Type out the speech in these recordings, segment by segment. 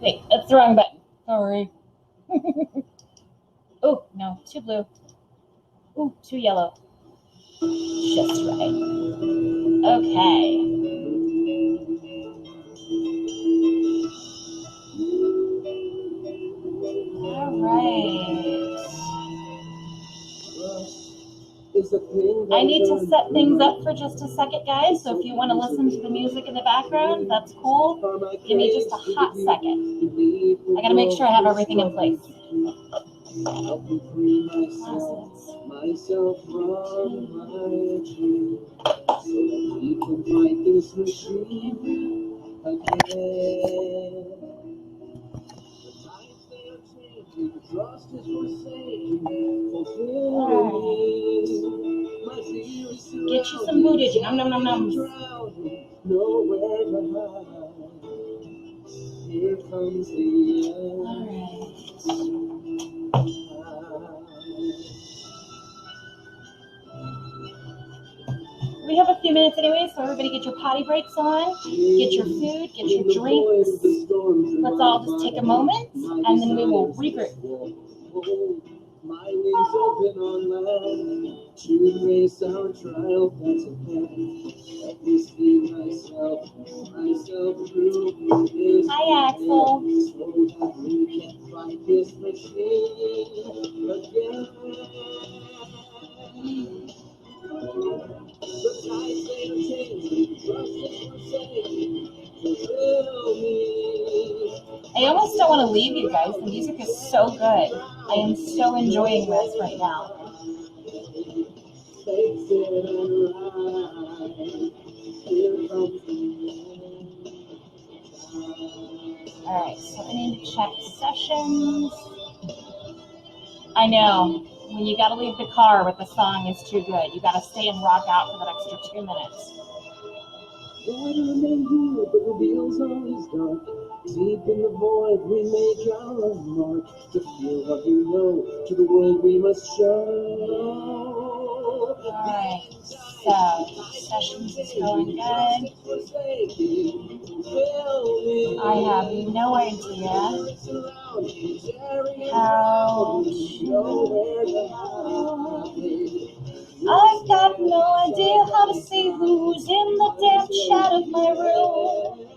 Wait, that's the wrong button. Sorry. Oh, no, too blue. Ooh, too yellow. Just right. Okay. All right. I need to set things up for just a second, guys. So if you want to listen to the music in the background, that's cool. Give me just a hot second. I got to make sure I have everything in place. Myself from my dream, so that we can fight this machine again. The times they are changing, trust is forsaken, fulfill me. My fear is surrounding, get you some bootage, nom nom nom nom. Drowning, nowhere to hide. Here comes the end. All right. We have a few minutes anyway, so everybody get your potty breaks on, get your food, get your drinks. Let's all just take a moment, and then we will regroup. My wings open on land, to race our trial, that's a plan. Let me see myself through this. Hi, Axel. So that we can fight this machine again. The tides they are changing, trust is forsaken, fulfill me. I almost don't want to leave you guys. The music is so good. I am so enjoying this right now. Alright, so I need to check sessions. I know. When you gotta leave the car but the song is too good, you gotta stay and rock out for that extra 2 minutes. The winter may heal, but reveals always dark. Deep in the void, we make our own mark. To feel what we know, to the world we must show. Alright, so sessions is going good. I have no idea how to... I've got no idea how to see who's in the damn chat of my room.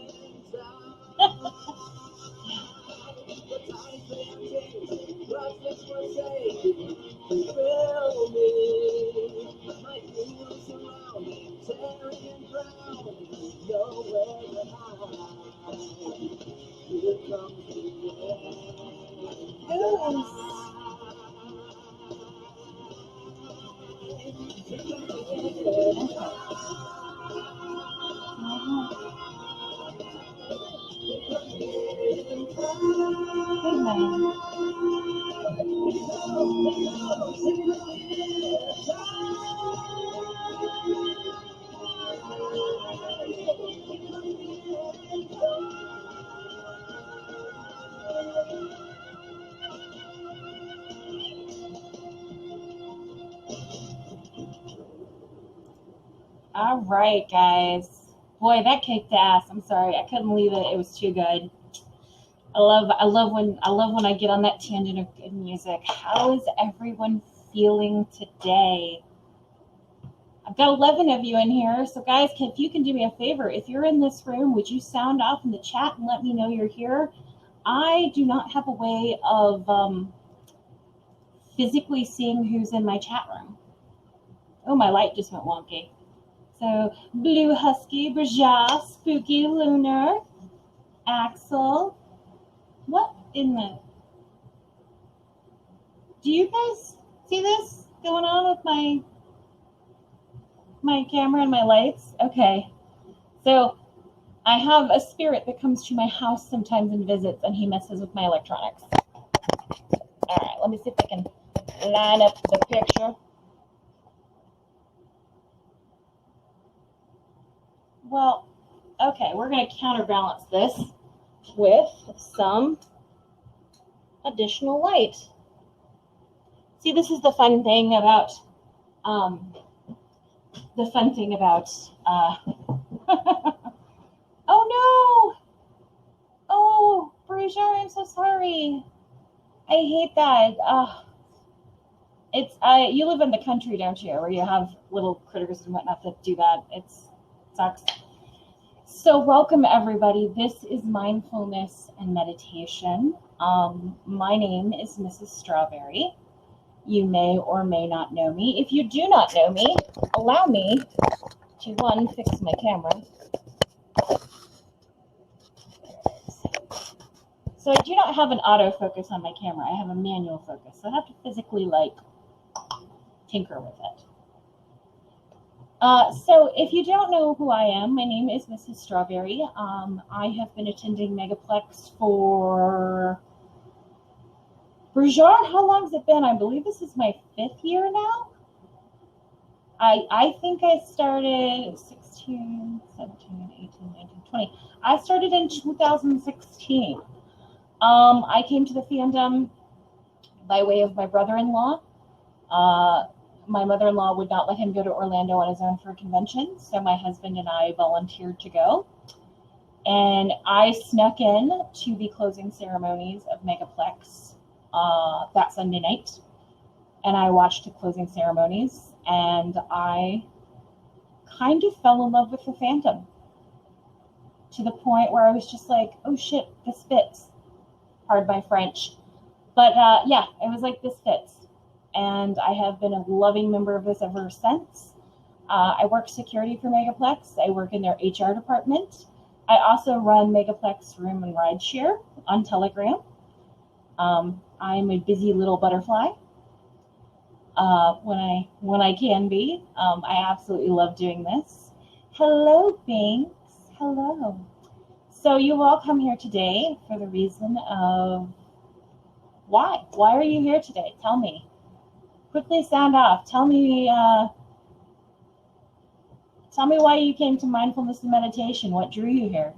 All right, guys. Boy, that kicked ass. I'm sorry, I couldn't leave it. It was too good. I love when I get on that tangent of good music. How is everyone feeling today? I've got 11 of you in here, so guys, if you can do me a favor, if you're in this room, would you sound off in the chat and let me know you're here? I do not have a way of physically seeing who's in my chat room. Oh, my light just went wonky. So, Blue Husky, Braja, Spooky Lunar, Axel. What in the... Do you guys see this going on with my camera and my lights? Okay. So, I have a spirit that comes to my house sometimes and visits, and he messes with my electronics. All right, let me see if I can line up the picture. Well, okay, we're going to counterbalance this with some additional light. See, this is the fun thing about, oh no! Oh, Bree, Bouchard, I'm so sorry. I hate that. It's you live in the country, don't you, where you have little critters and whatnot that do that. It sucks. So welcome everybody. This is Mindfulness and Meditation. My name is Mrs. Strawberry. You may or may not know me. If you do not know me, allow me to fix my camera. So I do not have an autofocus on my camera. I have a manual focus. So I have to physically tinker with it. So if you don't know who I am, my name is Mrs. Strawberry. I have been attending Megaplex for Bouchard, how long has it been? I believe this is my 5th year now. I think I started 16, 17, 18, 19, 20. I started in 2016. I came to the fandom by way of my brother-in-law. My mother-in-law would not let him go to Orlando on his own for a convention, so my husband and I volunteered to go. And I snuck in to the closing ceremonies of Megaplex that Sunday night. And I watched the closing ceremonies, and I kind of fell in love with the fandom to the point where I was just like, oh shit, this fits. Pardon my French. But yeah, it was like, this fits. And I have been a loving member of this ever since. I work security for Megaplex. I work in their HR department. I also run Megaplex Room and Rideshare on Telegram. I'm a busy little butterfly when I can be. I absolutely love doing this. Hello, Binks. Hello. So you all come here today for the reason of why? Why are you here today? Tell me. Quickly sound off. Tell me why you came to Mindfulness and Meditation. What drew you here?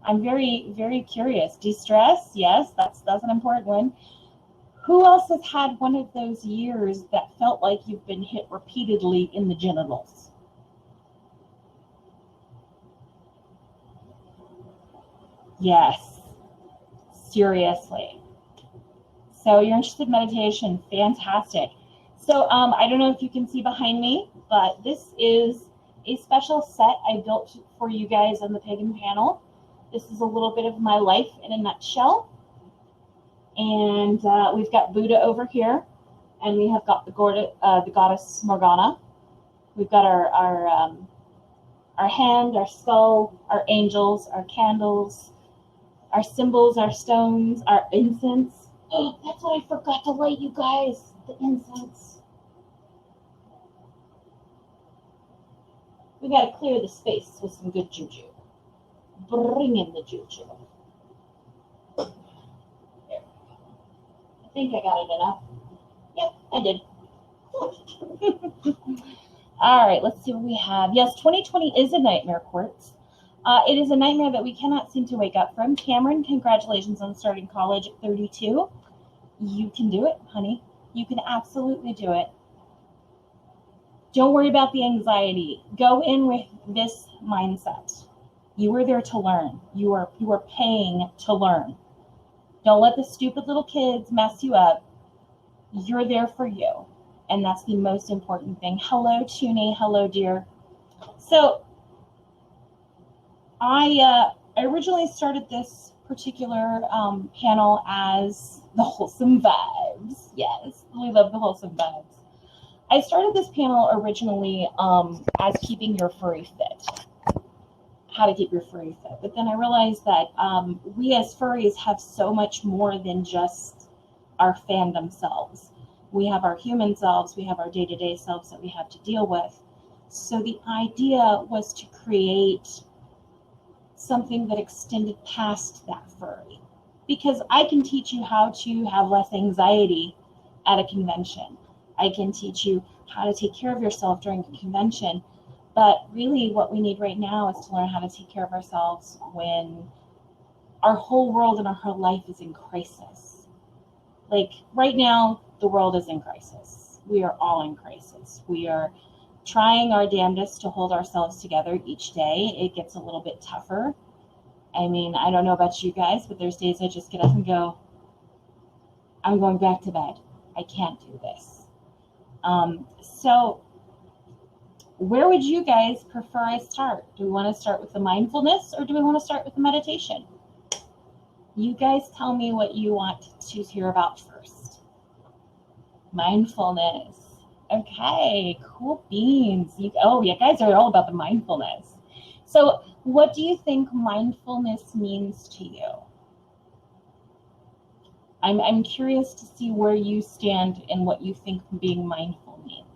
I'm very, very curious. De-stress? Yes, that's an important one. Who else has had one of those years that felt like you've been hit repeatedly in the genitals? Yes. Seriously. So you're interested in meditation. Fantastic. So I don't know if you can see behind me, but this is a special set I built for you guys on the Pagan panel. This is a little bit of my life in a nutshell. And we've got Buddha over here, and we have got the goddess Morgana. We've got our hand, our skull, our angels, our candles, our symbols, our stones, our incense. Oh, that's what I forgot to light, you guys, the incense. We got to clear the space with some good juju. Bring in the juju. There. I think I got it enough. Yep, I did. All right, let's see what we have. Yes, 2020 is a nightmare quartz. It is a nightmare that we cannot seem to wake up from. Cameron, congratulations on starting college at 32. You can do it, honey. You can absolutely do it. Don't worry about the anxiety. Go in with this mindset. You are there to learn. You are paying to learn. Don't let the stupid little kids mess you up. You're there for you. And that's the most important thing. Hello, Toonie. Hello, dear. So I originally started this particular panel as the wholesome vibes. Yes, we love the wholesome vibes. I started this panel originally as keeping your furry fit. How to keep your furry fit. But then I realized that we as furries have so much more than just our fandom selves. We have our human selves, we have our day-to-day selves that we have to deal with. So the idea was to create something that extended past that furry. Because I can teach you how to have less anxiety at a convention. I can teach you how to take care of yourself during a convention. But really what we need right now is to learn how to take care of ourselves when our whole world and our whole life is in crisis. Like right now, the world is in crisis. We are all in crisis. We are trying our damnedest to hold ourselves together each day. It gets a little bit tougher. I mean, I don't know about you guys, but there's days I just get up and go, I'm going back to bed. I can't do this. So where would you guys prefer I start? Do we want to start with the mindfulness or do we want to start with the meditation? You guys tell me what you want to hear about first. Mindfulness. Okay, cool beans. You guys are all about the mindfulness. So what do you think mindfulness means to you? I'm curious to see where you stand and what you think being mindful means.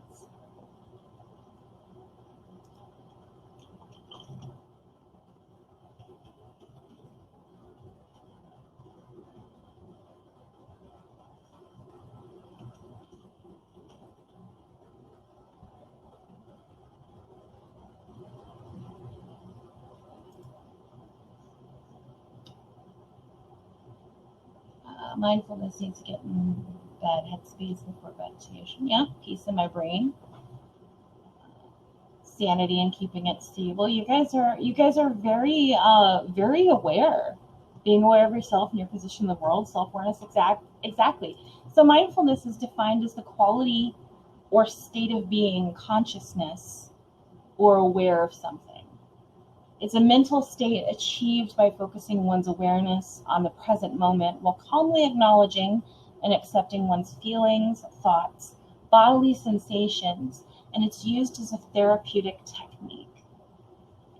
Mindfulness needs to get in bed, headspace before meditation. Yeah, peace in my brain, sanity, and keeping it stable. You guys are very very aware, being aware of yourself and your position in the world. Self-awareness, exactly. So mindfulness is defined as the quality or state of being, consciousness, or aware of something. It's a mental state achieved by focusing one's awareness on the present moment while calmly acknowledging and accepting one's feelings, thoughts, bodily sensations, and it's used as a therapeutic technique.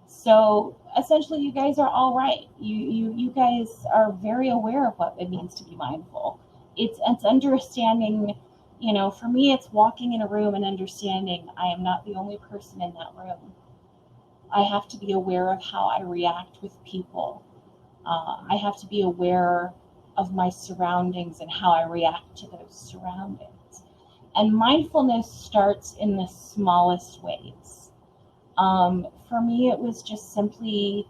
So essentially, you guys are all right. You guys are very aware of what it means to be mindful. It's understanding, for me, it's walking in a room and understanding I am not the only person in that room. I have to be aware of how I react with people. I have to be aware of my surroundings and how I react to those surroundings. And mindfulness starts in the smallest ways. For me, it was just simply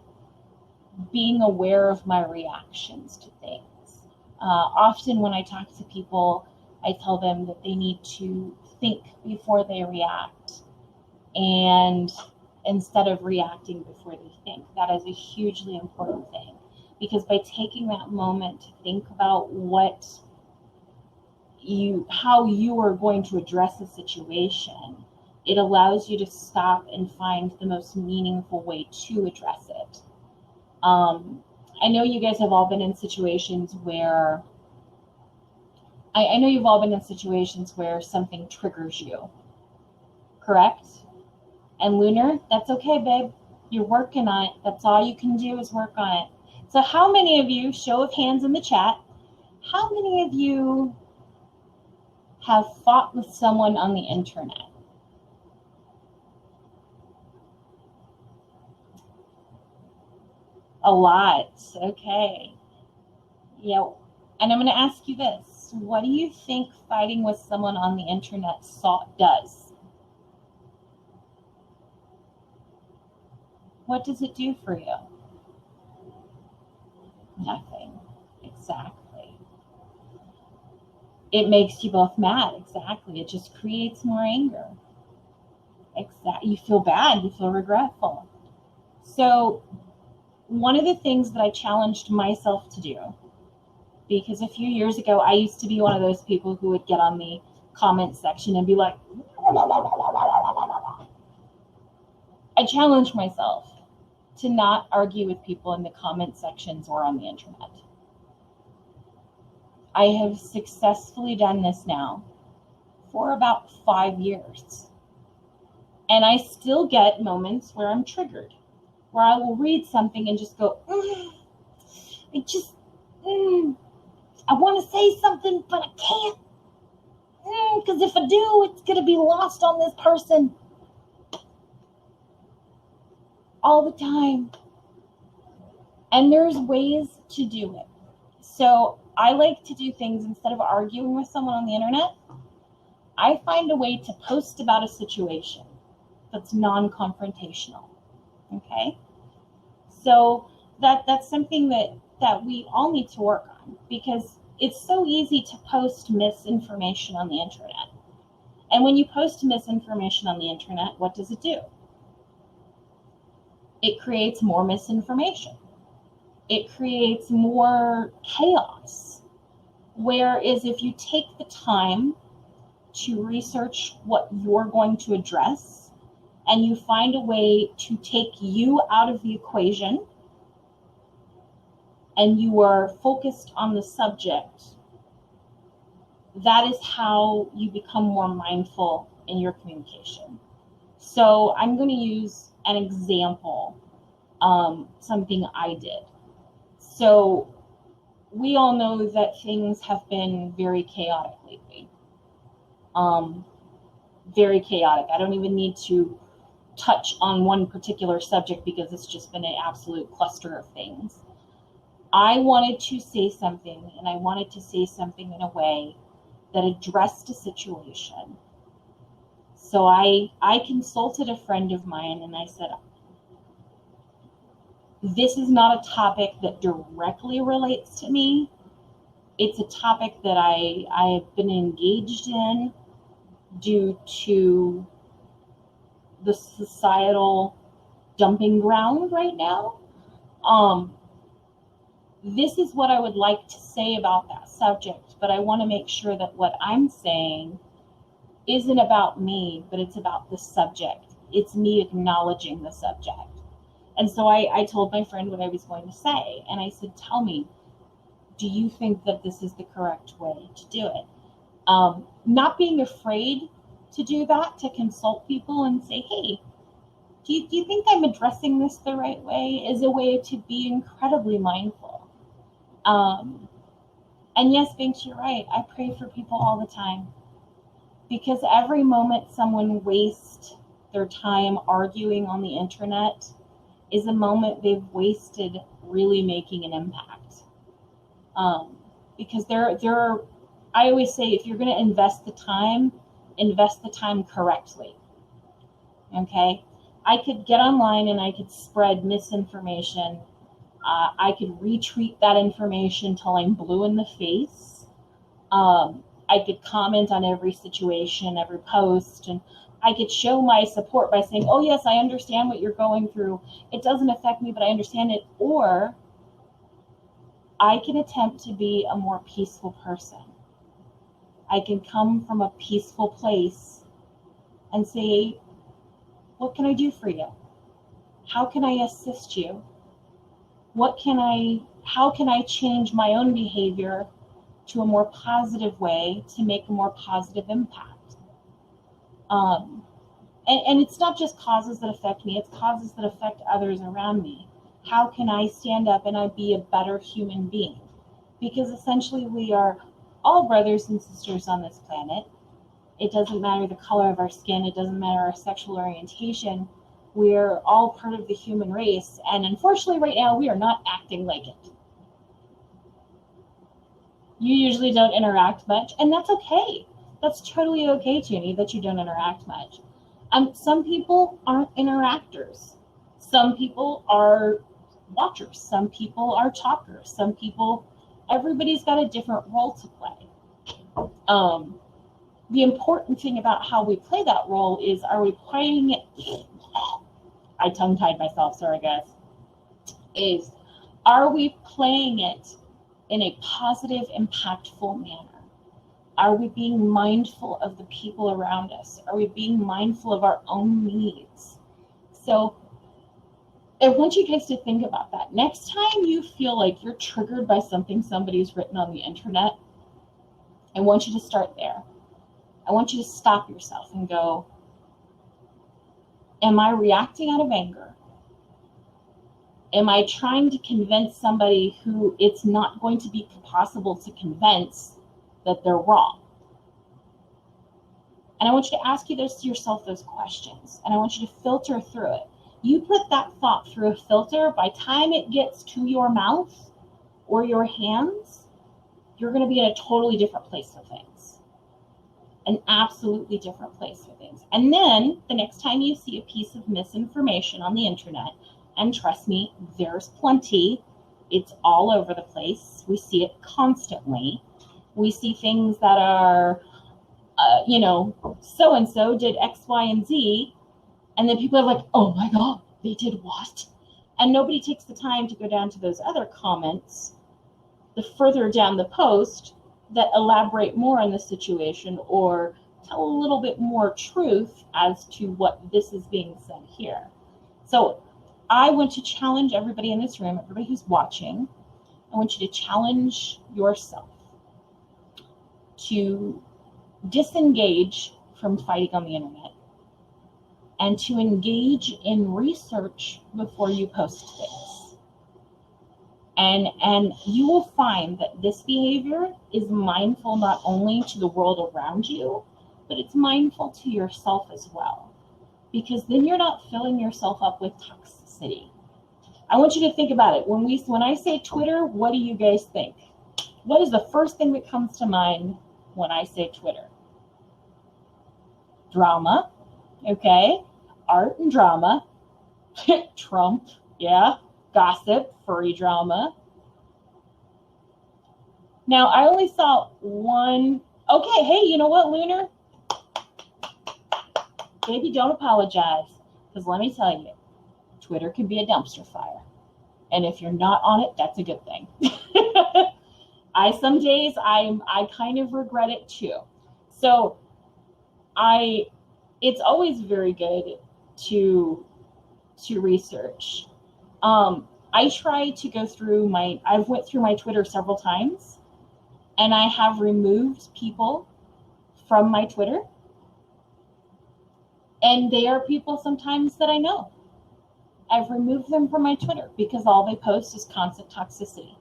being aware of my reactions to things. Often when I talk to people, I tell them that they need to think before they react, and instead of reacting before they think. That is a hugely important thing, because by taking that moment to think about how you are going to address a situation, it allows you to stop and find the most meaningful way to address it. I know you guys have all been in situations where something triggers you, correct? And Lunar, that's okay, babe. You're working on it. That's all you can do is work on it. So how many of you, show of hands in the chat, how many of you have fought with someone on the internet? A lot. Okay. Yeah. And I'm going to ask you this. What do you think fighting with someone on the internet does? What does it do for you? Nothing. Exactly. It makes you both mad. Exactly. It just creates more anger. Exactly. You feel bad. You feel regretful. So one of the things that I challenged myself to do, because a few years ago, I used to be one of those people who would get on the comment section and be like, I challenged myself to not argue with people in the comment sections or on the internet. I have successfully done this now for about 5 years. And I still get moments where I'm triggered, where I will read something and just go, I want to say something, but I can't. Because if I do, it's going to be lost on this person. All the time. And there's ways to do it. So I like to do things instead of arguing with someone on the internet. I find a way to post about a situation that's non-confrontational. Okay? So that's something that we all need to work on, because it's so easy to post misinformation on the internet. And when you post misinformation on the internet, what does it do? It creates more misinformation. it creates more chaos. Whereas if you take the time to research what you're going to address and you find a way to take you out of the equation and you are focused on the subject, that is how you become more mindful in your communication. So I'm going to use an example, something I did. So we all know that things have been very chaotic lately. Very chaotic. I don't even need to touch on one particular subject because it's just been an absolute cluster of things. I wanted to say something, and I wanted to say something in a way that addressed a situation. So I consulted a friend of mine and I said, this is not a topic that directly relates to me. It's a topic that I've been engaged in due to the societal dumping ground right now. This is what I would like to say about that subject, but I want to make sure that what I'm saying isn't about me, but it's about the subject. It's me acknowledging the subject. And so I told my friend what I was going to say, and I said, tell me, do you think that this is the correct way to do it? Not being afraid to do that, to consult people and say, hey, do you think I'm addressing this the right way, is a way to be incredibly mindful. And yes, Binks, you're right. I pray for people all the time because every moment someone wastes their time arguing on the internet is a moment they've wasted really making an impact. Because I always say, if you're going to invest the time correctly. Okay? I could get online and I could spread misinformation. I could retweet that information till I'm blue in the face. I could comment on every situation, every post, and I could show my support by saying, oh yes, I understand what you're going through. It doesn't affect me, but I understand it. Or I can attempt to be a more peaceful person. I can come from a peaceful place and say, what can I do for you? How can I assist you? How can I change my own behavior to a more positive way to make a more positive impact? And it's not just causes that affect me, it's causes that affect others around me. How can I stand up and I be a better human being? Because essentially we are all brothers and sisters on this planet. It doesn't matter the color of our skin, it doesn't matter our sexual orientation. We're all part of the human race, and unfortunately right now we are not acting like it. You usually don't interact much, and that's okay. That's totally okay, Junie, that you don't interact much. Some people aren't interactors. Some people are watchers. Some people are talkers. Everybody's got a different role to play. The important thing about how we play that role is, are we playing it, I tongue-tied myself, sorry guys, are we playing it in a positive, impactful manner? Are we being mindful of the people around us? Are we being mindful of our own needs? So I want you guys to think about that. Next time you feel like you're triggered by something somebody's written on the internet, I want you to start there. I want you to stop yourself and go, am I reacting out of anger? Am I trying to convince somebody who it's not going to be possible to convince that they're wrong? And I want you to ask yourself those questions, and I want you to filter through it. You put that thought through a filter, by the time it gets to your mouth or your hands, you're going to be in a totally different place with things. An absolutely different place with things. And then the next time you see a piece of misinformation on the internet, and trust me, there's plenty, it's all over the place. We see it constantly. We see things that are, so-and-so did X, Y, and Z. And then people are like, oh my God, they did what? And nobody takes the time to go down to those other comments, the further down the post, that elaborate more on the situation or tell a little bit more truth as to what this is being said here. So I want to challenge everybody in this room, everybody who's watching, I want you to challenge yourself to disengage from fighting on the internet and to engage in research before you post things. And you will find that this behavior is mindful not only to the world around you, but it's mindful to yourself as well. Because then you're not filling yourself up with toxicity. I want you to think about it. When I say Twitter, what do you guys think? What is the first thing that comes to mind when I say Twitter? Drama, okay? Art and drama. Trump, yeah. Gossip, furry drama. Now, I only saw one. Okay, hey, you know what, Lunar? Baby, don't apologize. Because let me tell you, Twitter can be a dumpster fire. And if you're not on it, that's a good thing. Some days I kind of regret it too. So it's always very good to research. I try to go through I've went through my Twitter several times, and I have removed people from my Twitter. And they are people sometimes that I know. I've removed them from my Twitter because all they post is constant toxicity.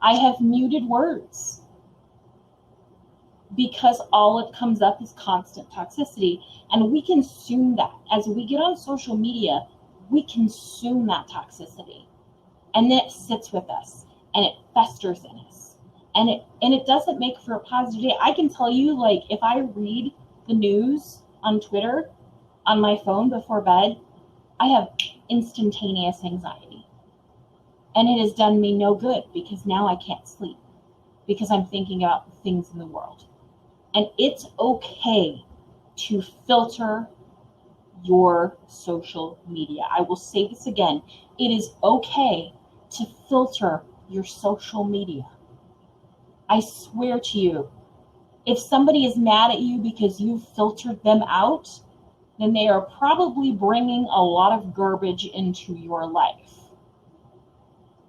I have muted words because all it comes up is constant toxicity. And we consume that. As we get on social media, we consume that toxicity. And then it sits with us and it festers in us. And it doesn't make for a positive day. I can tell you, like, if I read the news on Twitter on my phone before bed, I have instantaneous anxiety. And it has done me no good because now I can't sleep because I'm thinking about the things in the world. And it's okay to filter your social media. I will say this again. It is okay to filter your social media. I swear to you, if somebody is mad at you because you filtered them out, then they are probably bringing a lot of garbage into your life.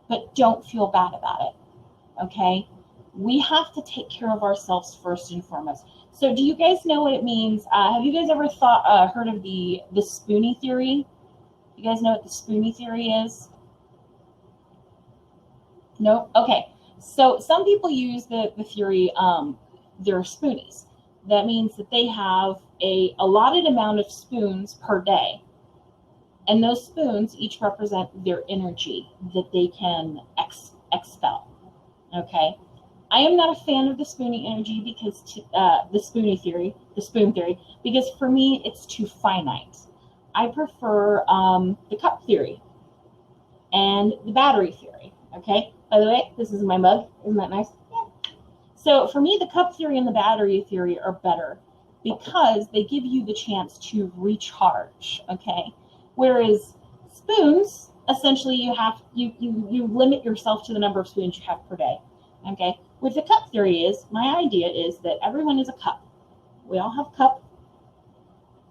But don't feel bad about it, okay? We have to take care of ourselves first and foremost. So do you guys know what it means? Have you guys ever heard of the Spoonie theory? You guys know what the Spoonie theory is? No? Okay. So some people use the theory, they're spoonies. That means that they have a allotted amount of spoons per day. And those spoons each represent their energy that they can expel. Okay? I am not a fan of the spoonie energy because the spoon theory, because for me it's too finite. I prefer the cup theory and the battery theory. Okay? By the way, this is my mug. Isn't that nice? Yeah. So for me, the cup theory and the battery theory are better because they give you the chance to recharge. Okay? Whereas spoons, essentially you limit yourself to the number of spoons you have per day. Okay? With the cup theory my idea is that everyone is a cup. We all have a cup.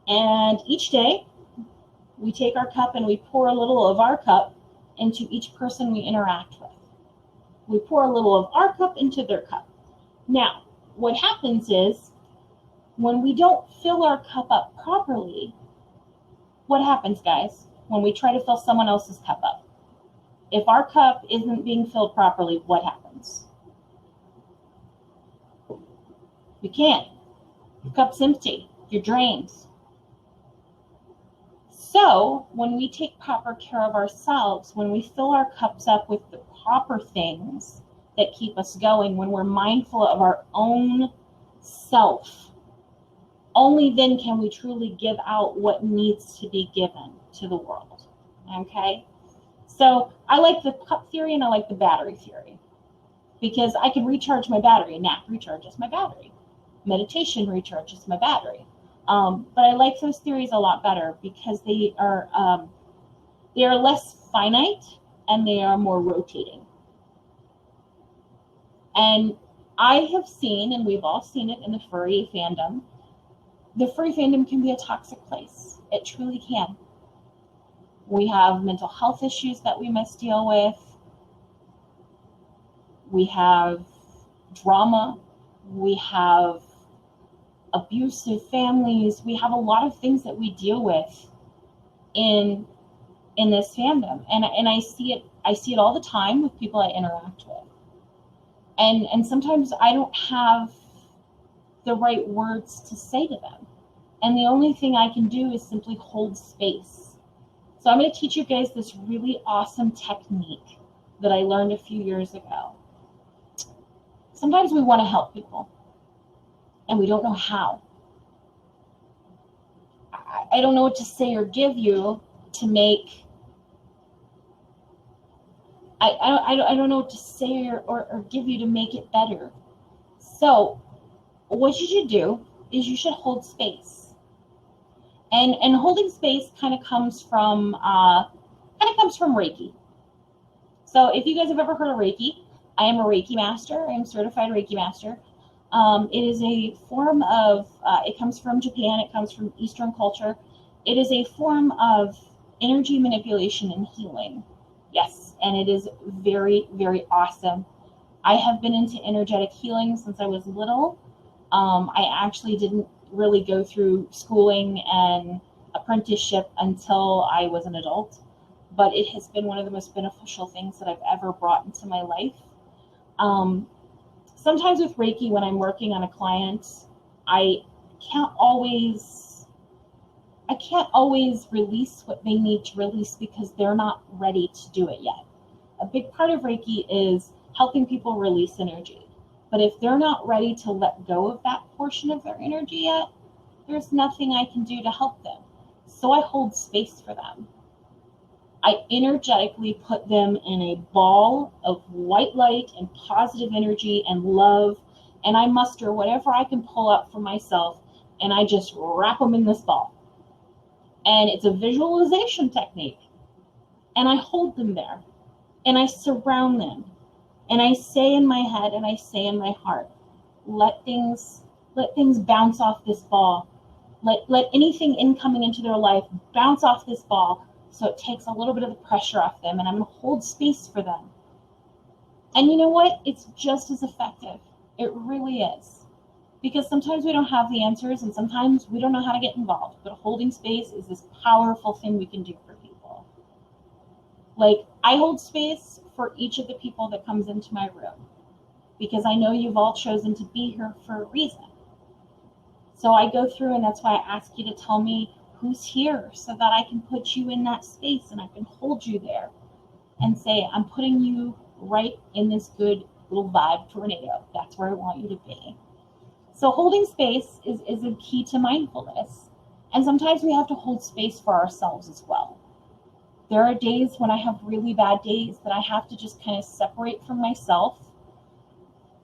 And each day we take our cup and we pour a little of our cup into each person we interact with. We pour a little of our cup into their cup. Now, what happens is when we don't fill our cup up properly, what happens, guys, when we try to fill someone else's cup up? If our cup isn't being filled properly, what happens? You can't. Your cup's empty. You're drained. So when we take proper care of ourselves, when we fill our cups up with the proper things that keep us going, when we're mindful of our own self, only then can we truly give out what needs to be given to the world. Okay? So I like the cup theory and I like the battery theory because I can recharge my battery. Nap recharges my battery. Meditation recharges my battery. But I like those theories a lot better because they are They are less finite and they are more rotating. And I have seen, and we've all seen it in the furry fandom, the furry fandom can be a toxic place. It truly can. We have mental health issues that we must deal with. We have drama. We have abusive families. We have a lot of things that we deal with in this fandom. And I see it all the time with people I interact with. And sometimes I don't have the right words to say to them. And the only thing I can do is simply hold space. So I'm going to teach you guys this really awesome technique that I learned a few years ago. Sometimes we want to help people, and we don't know how. I don't know what to say or give you to make. I don't know what to say or give you to make it better. So what you should do is you should hold space. And holding space kind of comes from Reiki. So if you guys have ever heard of Reiki, I am a Reiki master. I am certified Reiki master. It is a form of, it comes from Japan, it comes from Eastern culture. It is a form of energy manipulation and healing. Yes, and it is very, very awesome. I have been into energetic healing since I was little. I actually didn't really go through schooling and apprenticeship until I was an adult, but it has been one of the most beneficial things that I've ever brought into my life. Sometimes with Reiki, when I'm working on a client, I can't always release what they need to release because they're not ready to do it yet. A big part of Reiki is helping people release energy. But if they're not ready to let go of that portion of their energy yet, there's nothing I can do to help them. So I hold space for them. I energetically put them in a ball of white light and positive energy and love, and I muster whatever I can pull up for myself, and I just wrap them in this ball. And it's a visualization technique. And I hold them there, and I surround them. And I say in my head and I say in my heart, let things bounce off this ball. Let anything incoming into their life bounce off this ball so it takes a little bit of the pressure off them, and I'm going to hold space for them. And you know what? It's just as effective. It really is. Because sometimes we don't have the answers and sometimes we don't know how to get involved, but holding space is this powerful thing we can do for people. Like, I hold space for each of the people that comes into my room because I know you've all chosen to be here for a reason. So I go through, and that's why I ask you to tell me who's here so that I can put you in that space and I can hold you there and say, I'm putting you right in this good little vibe tornado. That's where I want you to be. So holding space is a key to mindfulness. And sometimes we have to hold space for ourselves as well. There are days when I have really bad days that I have to just kind of separate from myself.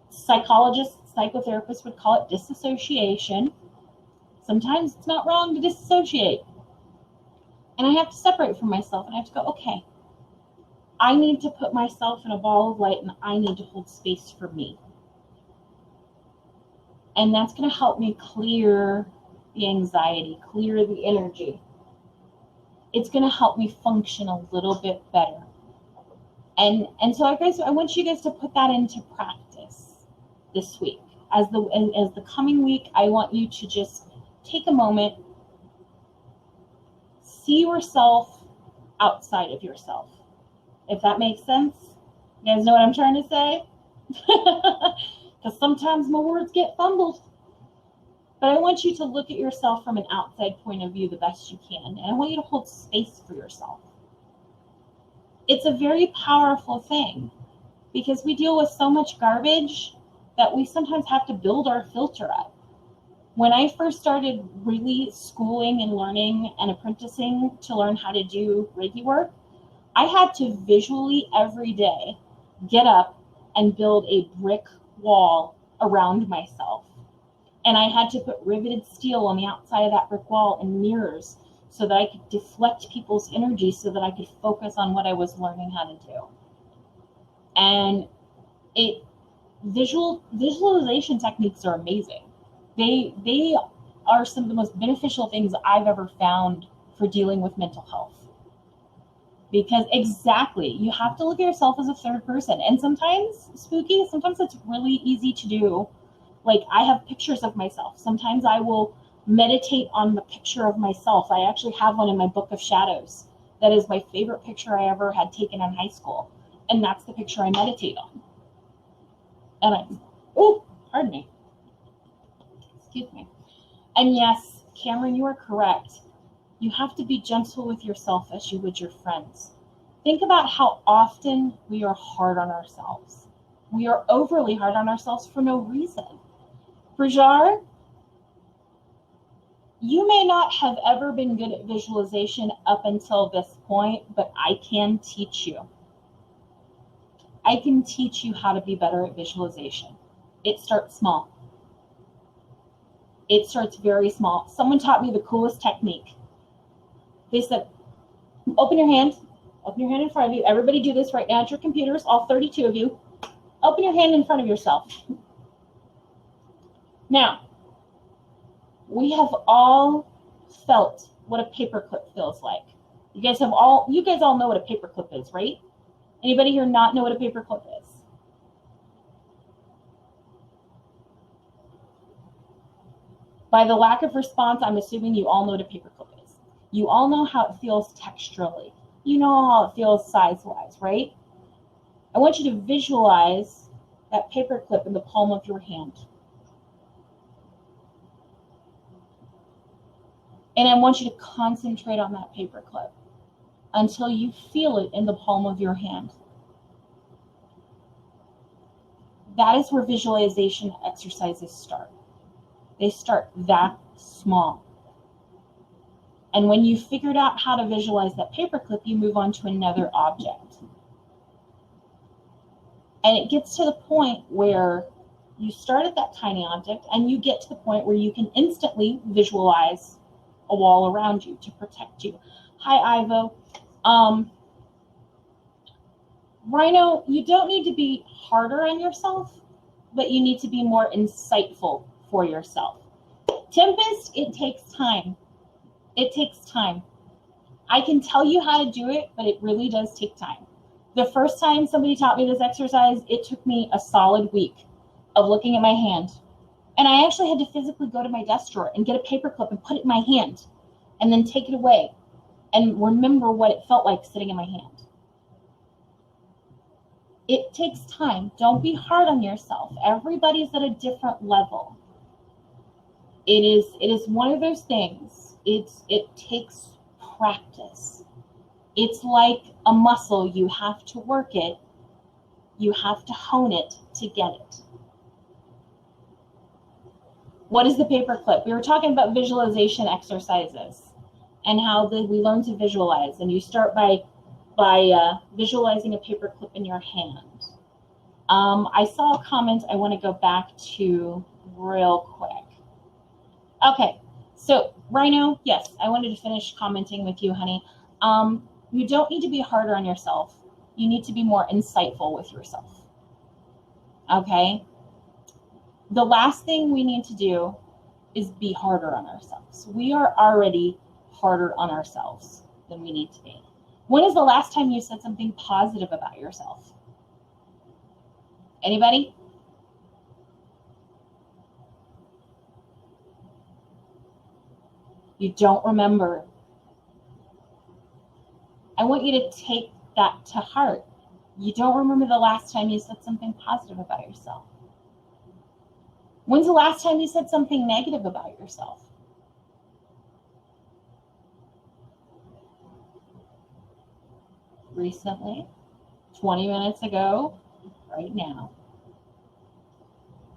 Psychologists, psychotherapists would call it disassociation. Sometimes it's not wrong to disassociate. And I have to separate from myself, and I have to go, okay, I need to put myself in a ball of light, and I need to hold space for me. And that's going to help me clear the anxiety, clear the energy. It's going to help me function a little bit better. And so guys, I want you guys to put that into practice this week. As the coming week, I want you to just take a moment, see yourself outside of yourself. If that makes sense. You guys know what I'm trying to say? Because sometimes my words get fumbled. But I want you to look at yourself from an outside point of view the best you can. And I want you to hold space for yourself. It's a very powerful thing because we deal with so much garbage that we sometimes have to build our filter up. When I first started really schooling and learning and apprenticing to learn how to do Reiki work, I had to visually every day get up and build a brick wall around myself. And I had to put riveted steel on the outside of that brick wall and mirrors so that I could deflect people's energy so that I could focus on what I was learning how to do. And visualization techniques are amazing. They are some of the most beneficial things I've ever found for dealing with mental health. Because exactly, you have to look at yourself as a third person. And sometimes, spooky, sometimes it's really easy to do. Like, I have pictures of myself. Sometimes I will meditate on the picture of myself. I actually have one in my book of shadows. That is my favorite picture I ever had taken in high school. And that's the picture I meditate on. And pardon me. Excuse me. And yes, Cameron, you are correct. You have to be gentle with yourself as you would your friends. Think about how often we are hard on ourselves. We are overly hard on ourselves for no reason. Prajar, you may not have ever been good at visualization up until this point, but I can teach you. I can teach you how to be better at visualization. It starts small. It starts very small. Someone taught me the coolest technique. They said, open your hand in front of you. Everybody do this right now at your computers, all 32 of you. Open your hand in front of yourself. Now, we have all felt what a paperclip feels like. You guys all know what a paperclip is, right? Anybody here not know what a paperclip is? By the lack of response, I'm assuming you all know what a paperclip is. You all know how it feels texturally. You know how it feels size-wise, right? I want you to visualize that paperclip in the palm of your hand. And I want you to concentrate on that paperclip until you feel it in the palm of your hand. That is where visualization exercises start. They start that small. And when you figured out how to visualize that paperclip, you move on to another object. And it gets to the point where you start at that tiny object and you get to the point where you can instantly visualize a wall around you to protect you. Hi, Ivo. Rhino, you don't need to be harder on yourself, but you need to be more insightful for yourself. Tempest, it takes time. It takes time. I can tell you how to do it, but it really does take time. The first time somebody taught me this exercise, it took me a solid week of looking at my hand. And I actually had to physically go to my desk drawer and get a paperclip and put it in my hand and then take it away and remember what it felt like sitting in my hand. It takes time. Don't be hard on yourself. Everybody's at a different level. It is one of those things. It takes practice. It's like a muscle. You have to work it. You have to hone it to get it. What is the paperclip? We were talking about visualization exercises and how we learn to visualize. And you start by visualizing a paperclip in your hand. I saw a comment I want to go back to real quick. Okay, so Rhino, yes, I wanted to finish commenting with you, honey. You don't need to be harder on yourself. You need to be more insightful with yourself. Okay? The last thing we need to do is be harder on ourselves. We are already harder on ourselves than we need to be. When is the last time you said something positive about yourself? Anybody? You don't remember. I want you to take that to heart. You don't remember the last time you said something positive about yourself. When's the last time you said something negative about yourself? Recently, 20 minutes ago, right now.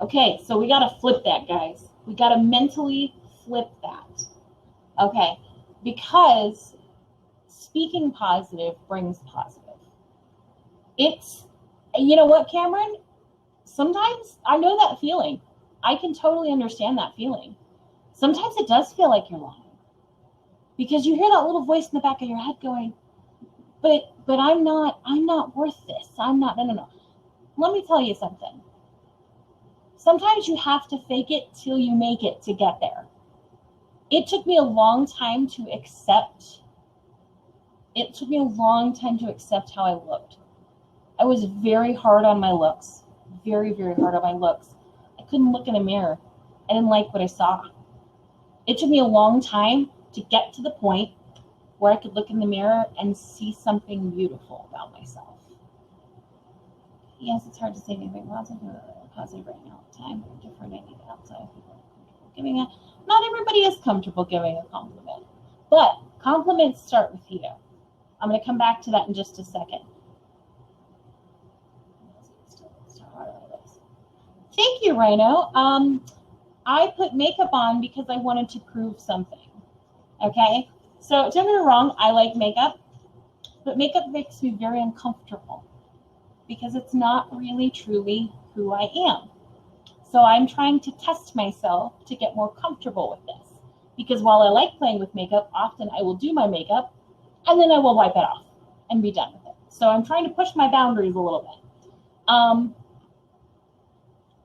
Okay, so we got to flip that, guys. We got to mentally flip that. Okay, because speaking positive brings positive. It's, you know what, Cameron? Sometimes I know that feeling. I can totally understand that feeling. Sometimes it does feel like you're lying. Because you hear that little voice in the back of your head going, but I'm not worth this. No. Let me tell you something. Sometimes you have to fake it till you make it to get there. It took me a long time to accept. It took me a long time to accept how I looked. I was very hard on my looks. Very, very hard on my looks. I couldn't look in a mirror. I didn't like what I saw. It took me a long time to get to the point where I could look in the mirror and see something beautiful about myself. Yes, it's hard to say anything positive right now at the time. Different I need outside people giving it. Not everybody is comfortable giving a compliment, but compliments start with you. I'm going to come back to that in just a second. Thank you, Rhino. I put makeup on because I wanted to prove something. Okay? So don't get me wrong, I like makeup, but makeup makes me very uncomfortable because it's not really truly who I am. So I'm trying to test myself to get more comfortable with this. Because while I like playing with makeup, often I will do my makeup and then I will wipe it off and be done with it. So I'm trying to push my boundaries a little bit.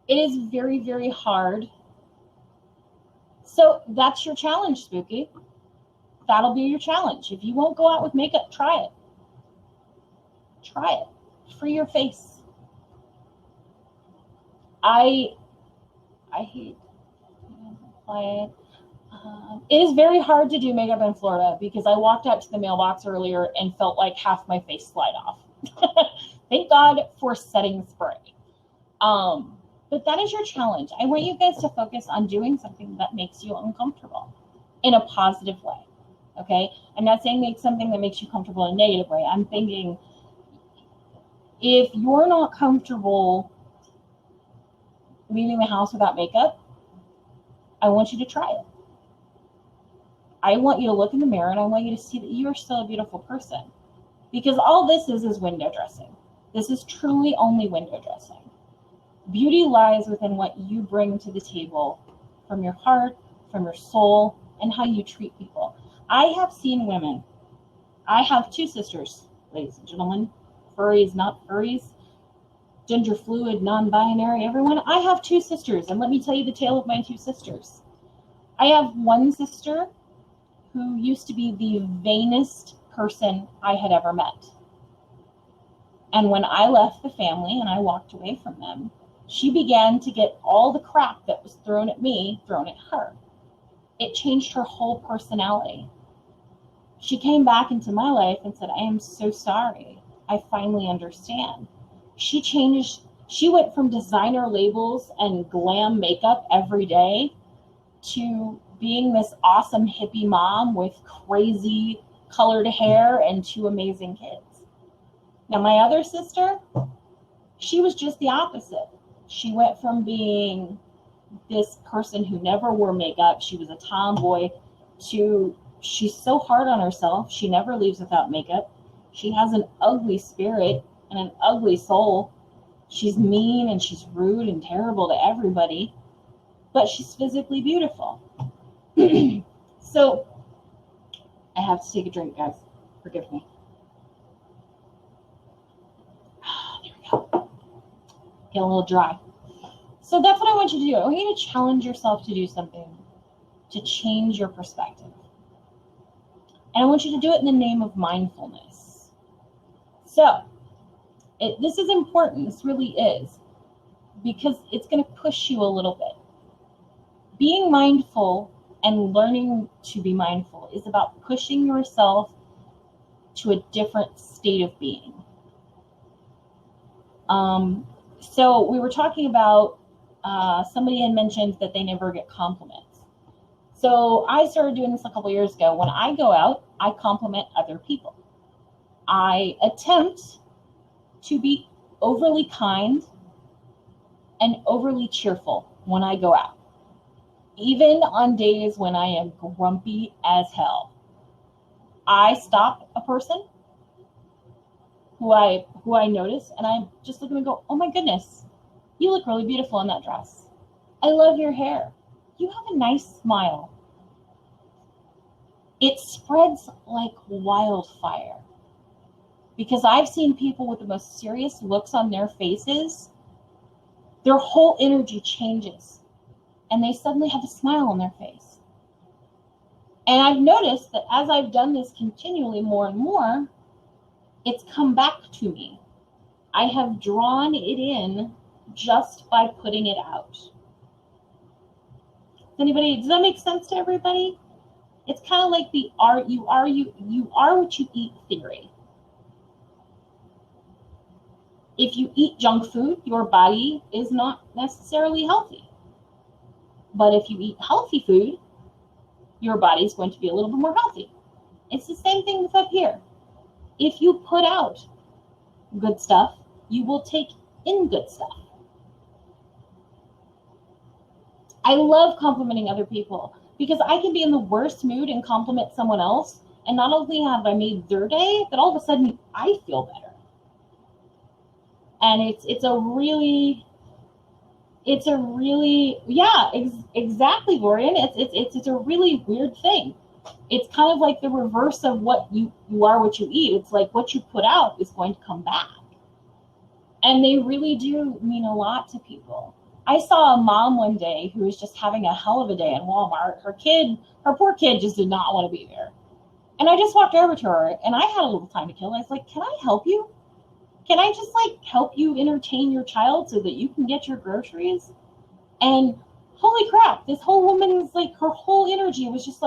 It is very, very hard. So that's your challenge, Spooky. That'll be your challenge. If you won't go out with makeup, try it. Try it. Free your face. I hate it. It is very hard to do makeup in Florida because I walked out to the mailbox earlier and felt like half my face slide off. Thank God for setting spray. But that is your challenge. I want you guys to focus on doing something that makes you uncomfortable in a positive way. Okay? I'm not saying make something that makes you comfortable in a negative way. I'm thinking if you're not comfortable leaving the house without makeup, I want you to try it. I want you to look in the mirror and I want you to see that you are still a beautiful person. Because all this is window dressing. This is truly only window dressing. Beauty lies within what you bring to the table from your heart, from your soul, and how you treat people. I have seen women. I have two sisters, ladies and gentlemen. Furries, not furries. Gender fluid, non-binary, everyone. I have two sisters, and let me tell you the tale of my two sisters. I have one sister who used to be the vainest person I had ever met. And when I left the family and I walked away from them, she began to get all the crap that was thrown at me, thrown at her. It changed her whole personality. She came back into my life and said, I am so sorry. I finally understand. She changed. She went from designer labels and glam makeup every day to being this awesome hippie mom with crazy colored hair and two amazing kids. Now, my other sister, she was just the opposite. She went from being this person who never wore makeup, she was a tomboy, to she's so hard on herself, she never leaves without makeup. She has an ugly spirit and an ugly soul. She's mean and she's rude and terrible to everybody, but she's physically beautiful. So, I have to take a drink, guys. Forgive me. There we go. Get a little dry. So that's what I want you to do. I want you to challenge yourself to do something, to change your perspective. And I want you to do it in the name of mindfulness. So, this is important. This really is. Because it's going to push you a little bit. Being mindful and learning to be mindful is about pushing yourself to a different state of being. So we were talking about, somebody had mentioned that they never get compliments. So I started doing this a couple years ago. When I go out, I compliment other people. I attempt to be overly kind and overly cheerful when I go out. Even on days when I am grumpy as hell. I stop a person who I notice, and I just look at them and go, oh my goodness, you look really beautiful in that dress. I love your hair. You have a nice smile. it spreads like wildfire. Because I've seen people with the most serious looks on their faces, their whole energy changes and they suddenly have a smile on their face. And I've noticed that as I've done this continually more and more, it's come back to me. I have drawn it in just by putting it out. Does that make sense to everybody? It's kind of like the you are what you eat theory. If you eat junk food, your body is not necessarily healthy. But if you eat healthy food, your body is going to be a little bit more healthy. It's the same thing with up here. If you put out good stuff, you will take in good stuff. I love complimenting other people because I can be in the worst mood and compliment someone else, and not only have I made their day, but all of a sudden I feel better. And it's a really yeah, exactly, Lorian. It's a really weird thing. It's kind of like the reverse of what you are what you eat. It's like what you put out is going to come back. And they really do mean a lot to people. I saw a mom one day who was just having a hell of a day in Walmart. Her poor kid just did not want to be there. And I just walked over to her and I had a little time to kill. I was like, can I help you? Can I just help you entertain your child so that you can get your groceries? And holy crap, this whole woman's her whole energy was just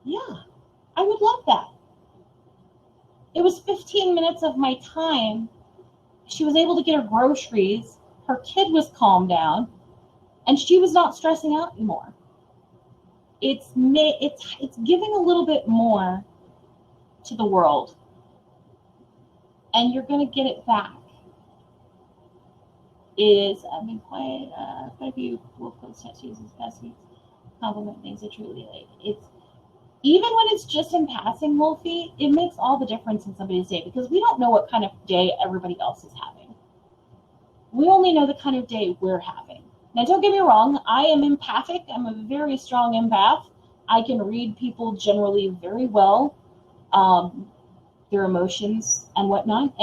yeah, I would love that. It was 15 minutes of my time. She was able to get her groceries. Her kid was calmed down and she was not stressing out anymore. It's giving a little bit more to the world. And you're going to get it back. Quite a few wolf coat tattoos as besties compliment things I truly like. It's even when it's just in passing, Wolfie, it makes all the difference in somebody's day because we don't know what kind of day everybody else is having. We only know the kind of day we're having. Now, don't get me wrong, I am empathic. I'm a very strong empath. I can read people generally very well. Their emotions and whatnot,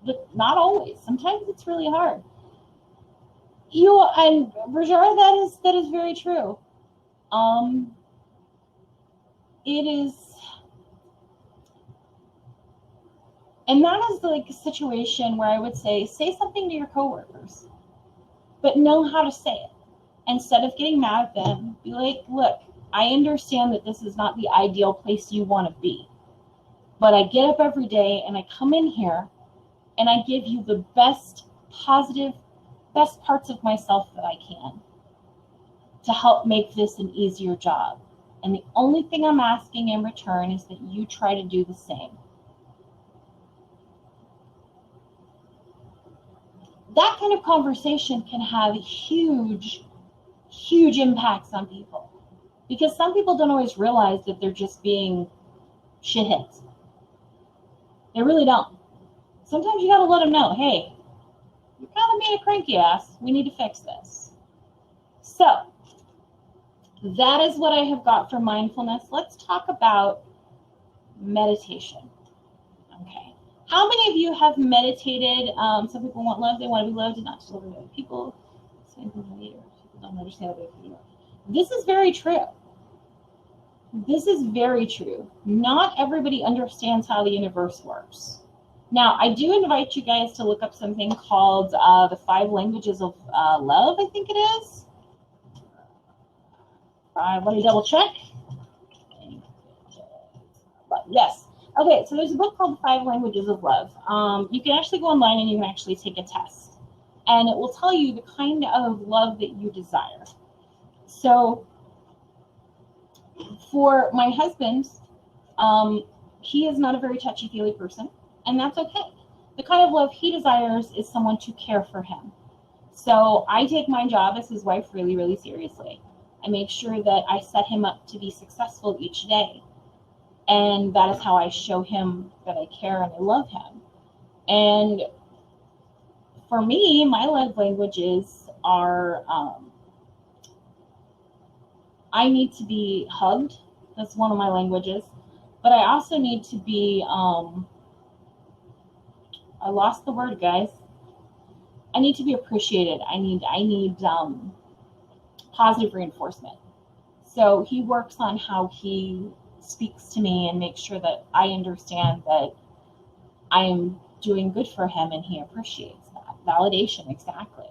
but not always. Sometimes it's really hard. And Rajara, that is very true. It is, and that is a situation where I would say something to your coworkers, but know how to say it. Instead of getting mad at them, be like, look, I understand that this is not the ideal place you want to be. But I get up every day and I come in here and I give you the best parts of myself that I can to help make this an easier job. And the only thing I'm asking in return is that you try to do the same. That kind of conversation can have huge, huge impacts on people. Because some people don't always realize that they're just being shitheads. They really don't. Sometimes you gotta let them know, hey, you're kind of being a cranky ass. We need to fix this. So, that is what I have got for mindfulness. Let's talk about meditation. Okay. How many of you have meditated? Some people want love. They want to be loved and not to love other people. Same thing later. People don't understand other people. This is very true. This is very true. Not everybody understands how the universe works. Now, I do invite you guys to look up something called the 5 Languages of Love, I think it is. Let me double check. Yes. Okay, so there's a book called 5 Languages of Love. You can actually go online and you can actually take a test. And it will tell you the kind of love that you desire. So, for my husband, he is not a very touchy-feely person, and that's okay. The kind of love he desires is someone to care for him. So I take my job as his wife really, really seriously. I make sure that I set him up to be successful each day. And that is how I show him that I care and I love him. And for me, my love languages are, I need to be hugged. That's one of my languages. But I also need to be, I lost the word, guys. I need to be appreciated. I need positive reinforcement. So he works on how he speaks to me and makes sure that I understand that I am doing good for him and he appreciates that. Validation, exactly.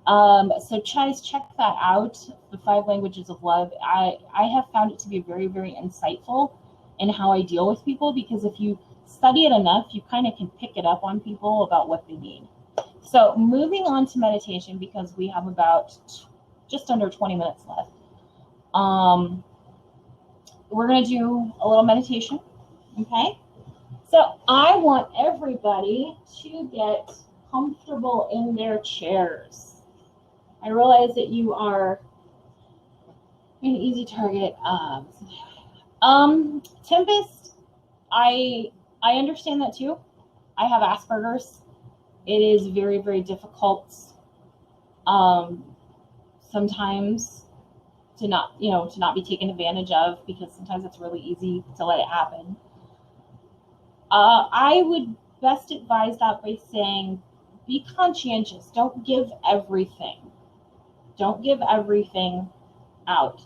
So guys, check that out, the 5 languages of love. I have found it to be very, very insightful in how I deal with people, because if you study it enough, you kind of can pick it up on people about what they need. So moving on to meditation, because we have about just under 20 minutes left. We're going to do a little meditation, okay? So I want everybody to get comfortable in their chairs. I realize that you are an easy target. Tempest, I understand that too. I have Asperger's. It is very, very difficult sometimes to not be taken advantage of, because sometimes it's really easy to let it happen. I would best advise that by saying, be conscientious. Don't give everything. Don't give everything out.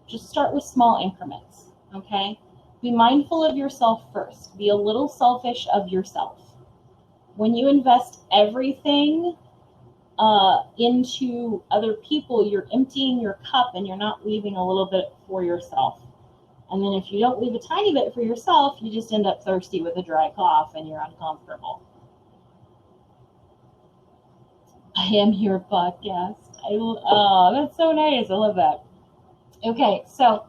Just start with small increments, okay? Be mindful of yourself first. Be a little selfish of yourself. When you invest everything into other people, you're emptying your cup and you're not leaving a little bit for yourself. And then if you don't leave a tiny bit for yourself, you just end up thirsty with a dry cough and you're uncomfortable. I am your podcast. Oh, that's so nice. I love that. Okay, so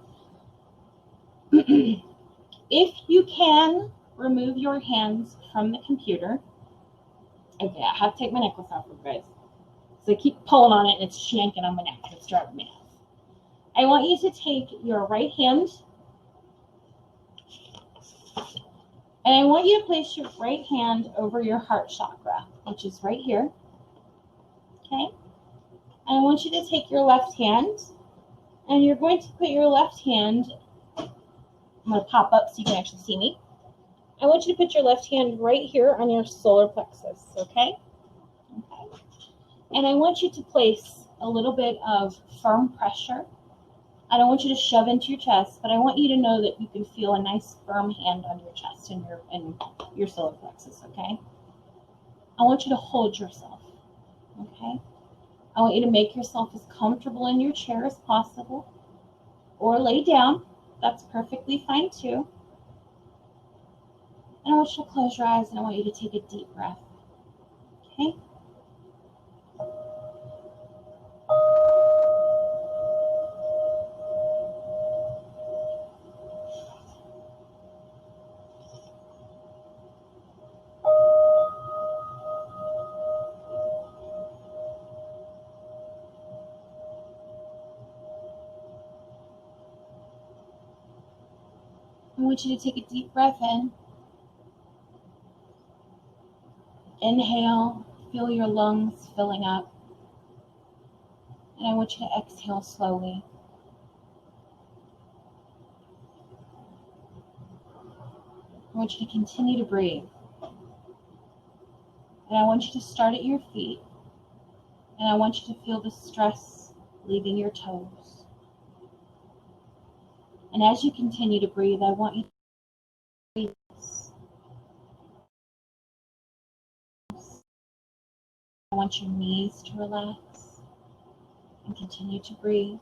if you can remove your hands from the computer. Okay, I have to take my necklace off, you guys. So I keep pulling on it and it's shanking on my neck. It's driving me nuts. I want you to take your right hand and I want you to place your right hand over your heart chakra, which is right here. Okay? And I want you to take your left hand and you're going to put your left hand, I'm going to pop up so you can actually see me. I want you to put your left hand right here on your solar plexus, okay? Okay. And I want you to place a little bit of firm pressure. I don't want you to shove into your chest, but I want you to know that you can feel a nice firm hand on your chest and your solar plexus, okay? I want you to hold yourself, okay? I want you to make yourself as comfortable in your chair as possible, or lay down. That's perfectly fine too. And I want you to close your eyes and I want you to take a deep breath, okay? I want you to take a deep breath in. Inhale, feel your lungs filling up. And I want you to exhale slowly. I want you to continue to breathe. And I want you to start at your feet. And I want you to feel the stress leaving your toes. And as you continue to breathe, I want you to breathe. I want your knees to relax and continue to breathe.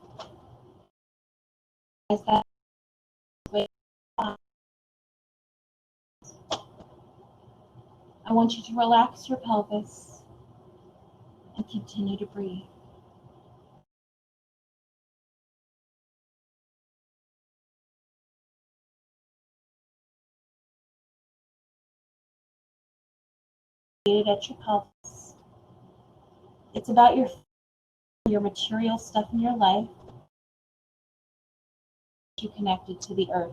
As that way, I want you to relax your pelvis and continue to breathe. At your pelvis. It's about your material stuff in your life. You connected to the earth.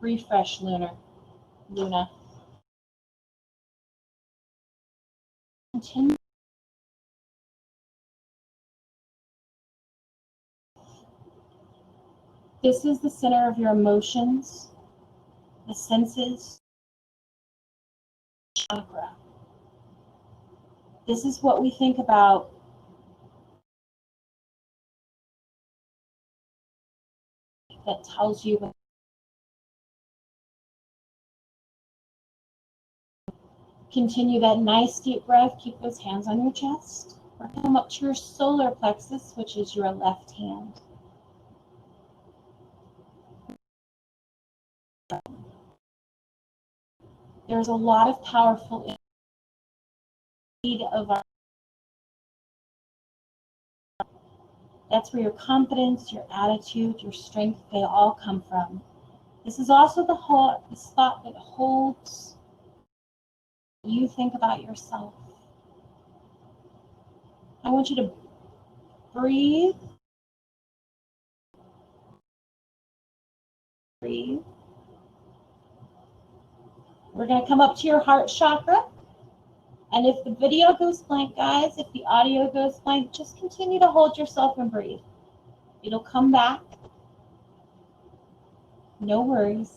Refresh, Lunar. Luna. Continue. This is the center of your emotions, the senses, chakra. This is what we think about that tells you what. Continue that nice deep breath. Keep those hands on your chest. Or come up to your solar plexus, which is your left hand. There's a lot of powerful need of our. That's where your confidence, your attitude, your strength, they all come from. This is also the spot that holds what you think about yourself. I want you to breathe. Breathe. We're going to come up to your heart chakra. And if the video goes blank, guys, if the audio goes blank, just continue to hold yourself and breathe. It'll come back. No worries.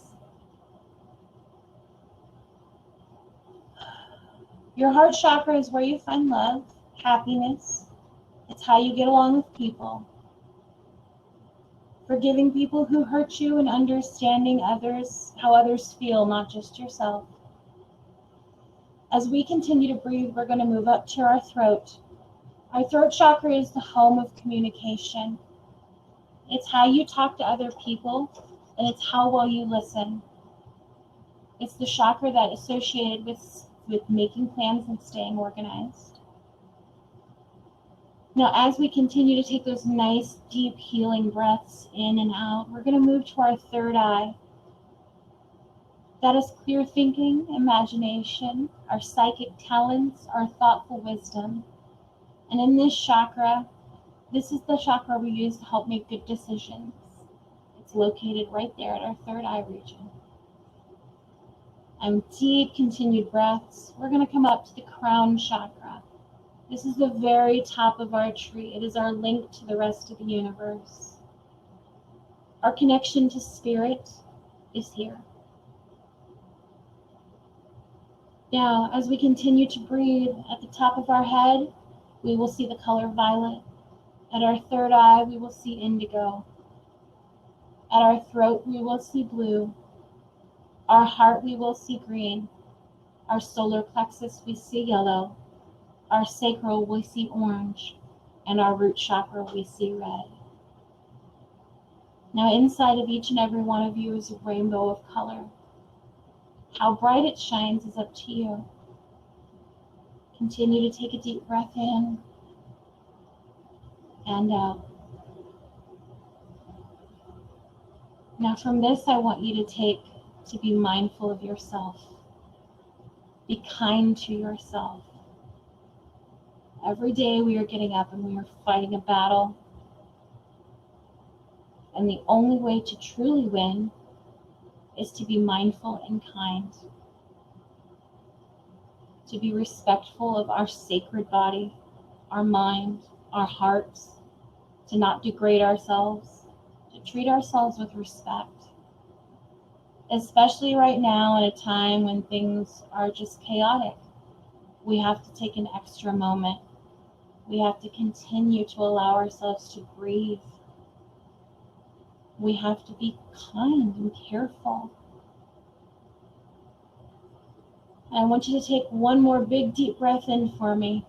Your heart chakra is where you find love, happiness. It's how you get along with people. Forgiving people who hurt you and understanding others, how others feel, not just yourself. As we continue to breathe, we're going to move up to our throat. Our throat chakra is the home of communication. It's how you talk to other people, and it's how well you listen. It's the chakra that is associated with making plans and staying organized. Now, as we continue to take those nice, deep, healing breaths in and out, we're going to move to our third eye. That is clear thinking, imagination, our psychic talents, our thoughtful wisdom. And in this chakra, this is the chakra we use to help make good decisions. It's located right there at our third eye region. And deep, continued breaths. We're going to come up to the crown chakra. This is the very top of our tree. It is our link to the rest of the universe. Our connection to spirit is here. Now, as we continue to breathe, at the top of our head, we will see the color violet. At our third eye, we will see indigo. At our throat, we will see blue. Our heart, we will see green. Our solar plexus, we see yellow. Our sacral, we see orange. And our root chakra, we see red. Now, inside of each and every one of you is a rainbow of color. How bright it shines is up to you. Continue to take a deep breath in and out. Now from this, I want you to be mindful of yourself. Be kind to yourself. Every day we are getting up and we are fighting a battle. And the only way to truly win is to be mindful and kind. To be respectful of our sacred body, our mind, our hearts. To not degrade ourselves. To treat ourselves with respect. Especially right now in a time when things are just chaotic. We have to take an extra moment. We have to continue to allow ourselves to breathe. We have to be kind and careful. I want you to take one more big deep breath in for me.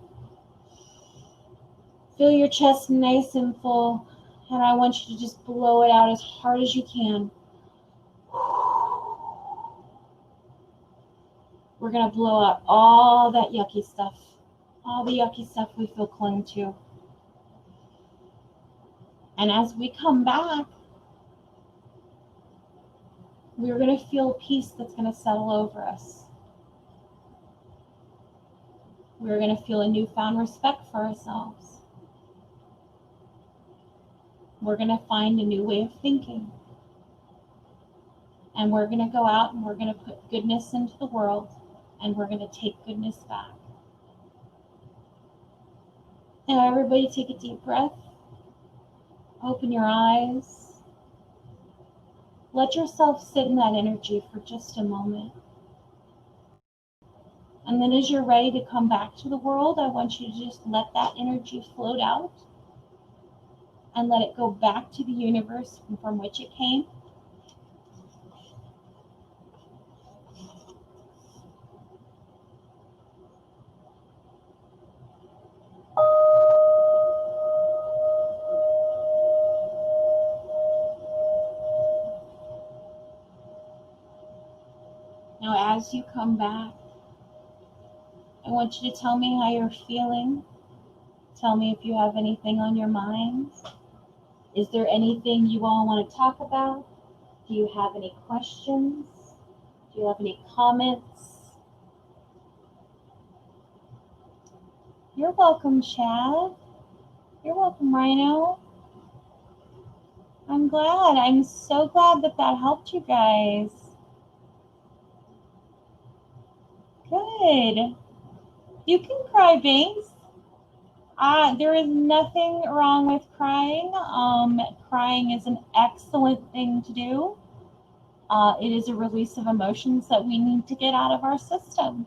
Feel your chest nice and full, and I want you to just blow it out as hard as you can. We're going to blow out all that yucky stuff, all the yucky stuff we feel clung to. And as we come back, we're going to feel peace that's going to settle over us. We're going to feel a newfound respect for ourselves. We're going to find a new way of thinking. And we're going to go out and we're going to put goodness into the world, and we're going to take goodness back. Now everybody take a deep breath. Open your eyes. Let yourself sit in that energy for just a moment. And then as you're ready to come back to the world, I want you to just let that energy float out and let it go back to the universe from which it came. Now, as you come back, I want you to tell me how you're feeling. Tell me if you have anything on your mind. Is there anything you all want to talk about? Do you have any questions? Do you have any comments? You're welcome, Chad. You're welcome, Rhino. I'm glad. I'm so glad that helped you guys. Good. You can cry, Banks. There is nothing wrong with crying. Crying is an excellent thing to do. It is a release of emotions that we need to get out of our system.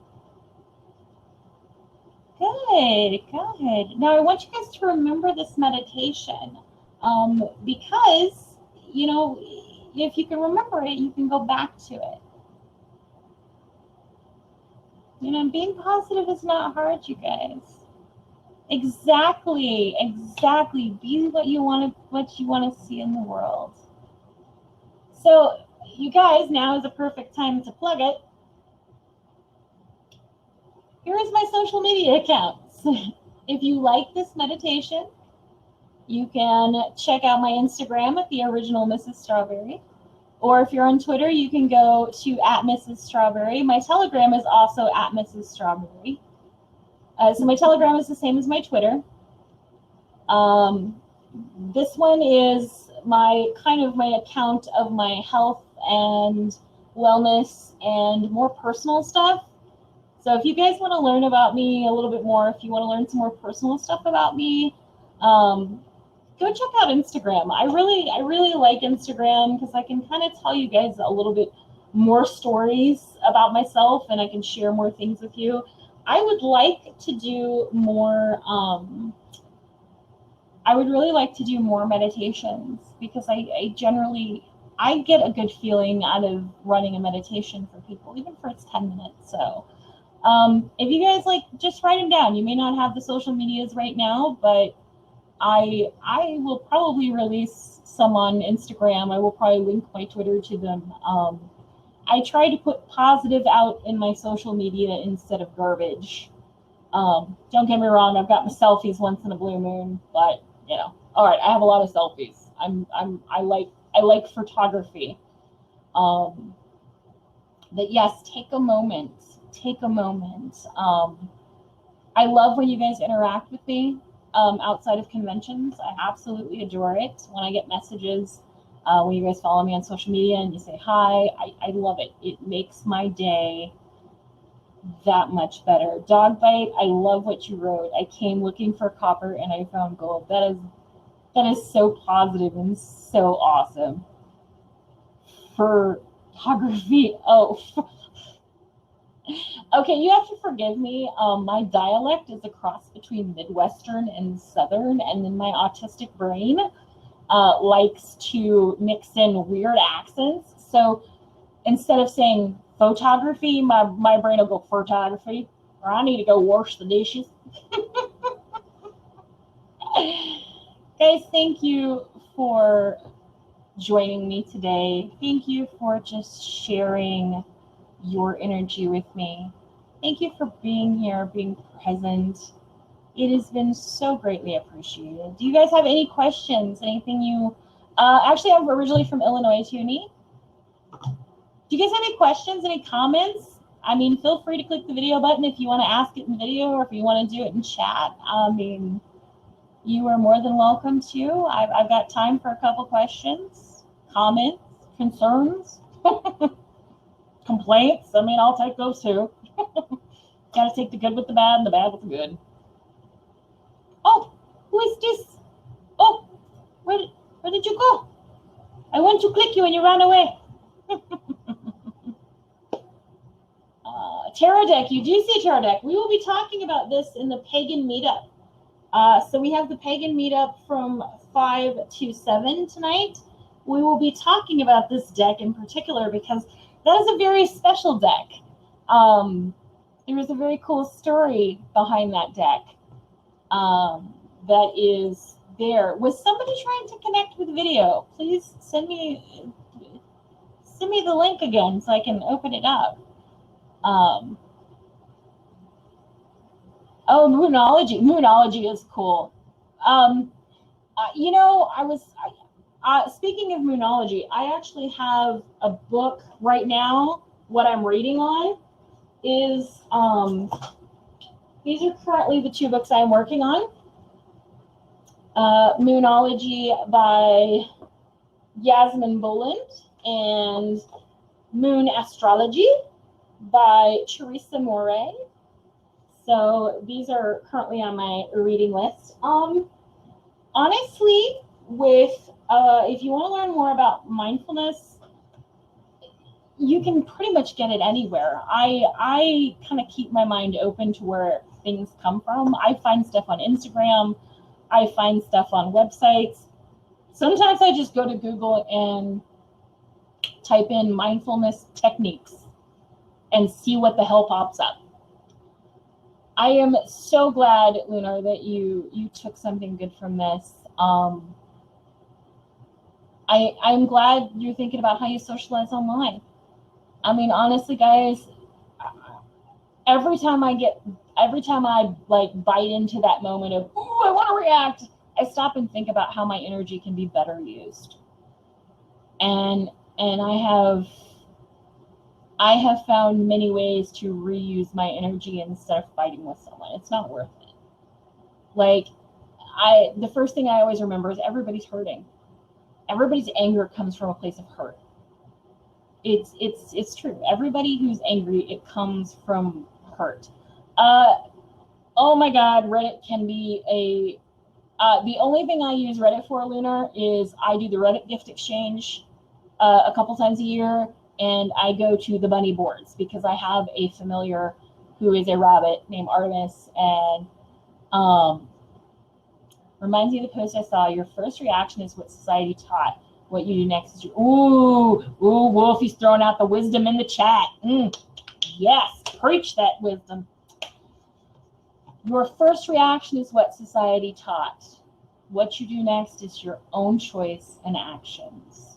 Good, good. Now I want you guys to remember this meditation because, you know, if you can remember it, you can go back to it. You know, being positive is not hard, you guys. Exactly, exactly. Be what you want to see in the world. So, you guys, now is a perfect time to plug it. Here is my social media accounts. If you like this meditation, you can check out my Instagram at the original Mrs. Strawberry. Or if you're on Twitter, you can go to @Mrs. Strawberry. My Telegram is also @Mrs. Strawberry. So my Telegram is the same as my Twitter. This one is my account of my health and wellness and more personal stuff. So if you guys want to learn about me a little bit more, if you want to learn some more personal stuff about me, go check out Instagram. I really like Instagram because I can kind of tell you guys a little bit more stories about myself, and I can share more things with you. I would like to do more, I would really like to do more meditations because I get a good feeling out of running a meditation for people, even for it's 10 minutes. So if you guys just write them down. You may not have the social medias right now, but I will probably release some on Instagram. I will probably link my Twitter to them. I try to put positive out in my social media instead of garbage. Don't get me wrong, I've got my selfies once in a blue moon, but you know, all right, I have a lot of selfies. I like photography. But yes, take a moment. Take a moment. I love when you guys interact with me outside of conventions. I absolutely adore it when I get messages. When you guys follow me on social media and you say hi, I love it. It makes my day that much better. Dog Bite, I love what you wrote. I came looking for copper and I found gold. That is so positive and so awesome. Photography, oh. Okay, you have to forgive me. My dialect is a cross between Midwestern and Southern, and then my autistic brain likes to mix in weird accents. So instead of saying photography, my brain will go photography, or I need to go wash the dishes. Guys, thank you for joining me today. Thank you for just sharing your energy with me. Thank you for being here, being present. It has been so greatly appreciated. Do you guys have any questions? Anything you... actually, I'm originally from Illinois, Toonie. Do you guys have any questions, any comments? I mean, feel free to click the video button if you want to ask it in video or if you want to do it in chat. I mean, you are more than welcome to. I've got time for a couple questions, comments, concerns. Complaints, I mean, I'll take those too. Gotta take the good with the bad and the bad with the good. Oh, who is this? Oh, where did you go? I went to click you and you ran away. Tarot deck, you do see tarot deck. We will be talking about this in the Pagan meetup. So we have the Pagan meetup from 5 to 7 tonight. We will be talking about this deck in particular because that is a very special deck. There is a very cool story behind that deck that is there. Was somebody trying to connect with video? Please send me the link again so I can open it up. Oh, Moonology. Moonology is cool. You know, speaking of Moonology, I actually have a book right now. What I'm reading on is, these are currently the 2 books I'm working on. Moonology by Yasmin Boland and Moon Astrology by Teresa Moret. So these are currently on my reading list. Honestly, if you want to learn more about mindfulness, you can pretty much get it anywhere. I kind of keep my mind open to where things come from. I find stuff on Instagram. I find stuff on websites. Sometimes I just go to Google and type in mindfulness techniques and see what the hell pops up. I am so glad, Lunar, that you took something good from this. I'm glad you're thinking about how you socialize online. I mean, honestly, guys, every time I like bite into that moment of, ooh, I want to react, I stop and think about how my energy can be better used. And I have found many ways to reuse my energy instead of fighting with someone. It's not worth it. Like, the first thing I always remember is everybody's hurting. Everybody's anger comes from a place of hurt. It's true. Everybody who's angry, it comes from hurt. Oh my God, Reddit can be the only thing I use Reddit for, Lunar, is I do the Reddit gift exchange a couple times a year, and I go to the bunny boards because I have a familiar who is a rabbit named Artemis, and reminds me of the post I saw. Your first reaction is what society taught. What you do next is ooh, Wolfie's throwing out the wisdom in the chat. Yes, preach that wisdom. Your first reaction is what society taught. What you do next is your own choice and actions.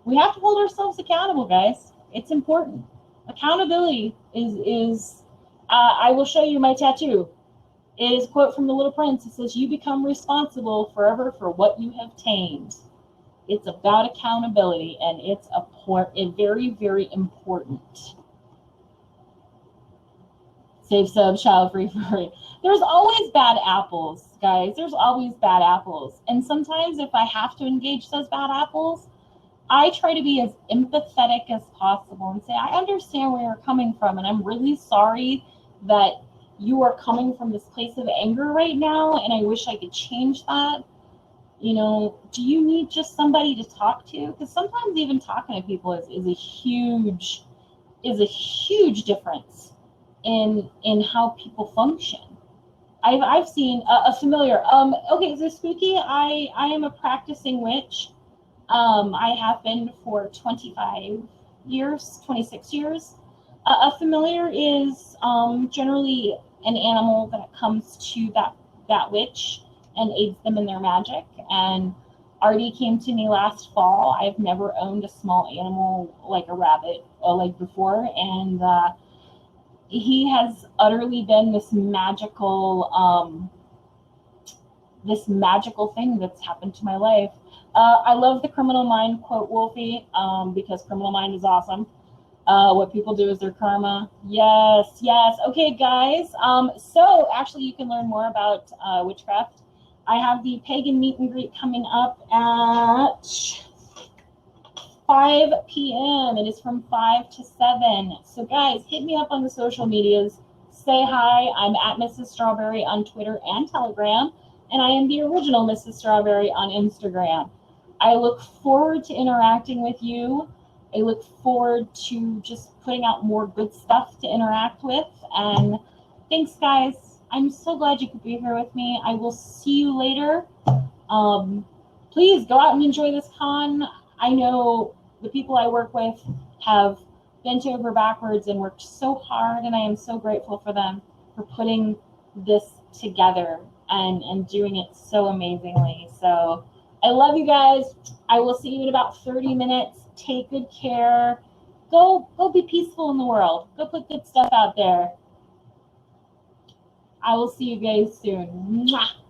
We have to hold ourselves accountable, guys. It's important. Accountability is I will show you my tattoo. It is a quote from The Little Prince. It says, you become responsible forever for what you have tamed. It's about accountability, and it's a very, very important. Save sub, child free. There's always bad apples, guys. There's always bad apples. And sometimes if I have to engage those bad apples, I try to be as empathetic as possible and say, I understand where you're coming from, and I'm really sorry that you are coming from this place of anger right now, and I wish I could change that. You know, do you need just somebody to talk to? Because sometimes even talking to people is a huge difference in how people function. I've seen a familiar. Okay, so Spooky, I am a practicing witch. I have been for 26 years. A familiar is generally an animal that comes to that witch and aids them in their magic. And Artie came to me last fall. I've never owned a small animal like a rabbit like before, and he has utterly been this magical thing that's happened to my life. I love the Criminal Mind quote, Wolfie, because Criminal Mind is awesome. What people do is their karma. Yes. Okay, guys. So actually, you can learn more about witchcraft. I have the Pagan meet and greet coming up at 5 p.m. It is from 5 to 7. So guys, hit me up on the social medias. Say hi. I'm at Mrs. Strawberry on Twitter and Telegram, and I am the original Mrs. Strawberry on Instagram. I look forward to interacting with you. I look forward to just putting out more good stuff to interact with. And thanks, guys. I'm so glad you could be here with me. I will see you later. Please go out and enjoy this con. I know the people I work with have bent over backwards and worked so hard, and I am so grateful for them for putting this together and doing it so amazingly. So I love you guys. I will see you in about 30 minutes. Take good care. Go be peaceful in the world. Go put good stuff out there. I will see you guys soon. Mwah.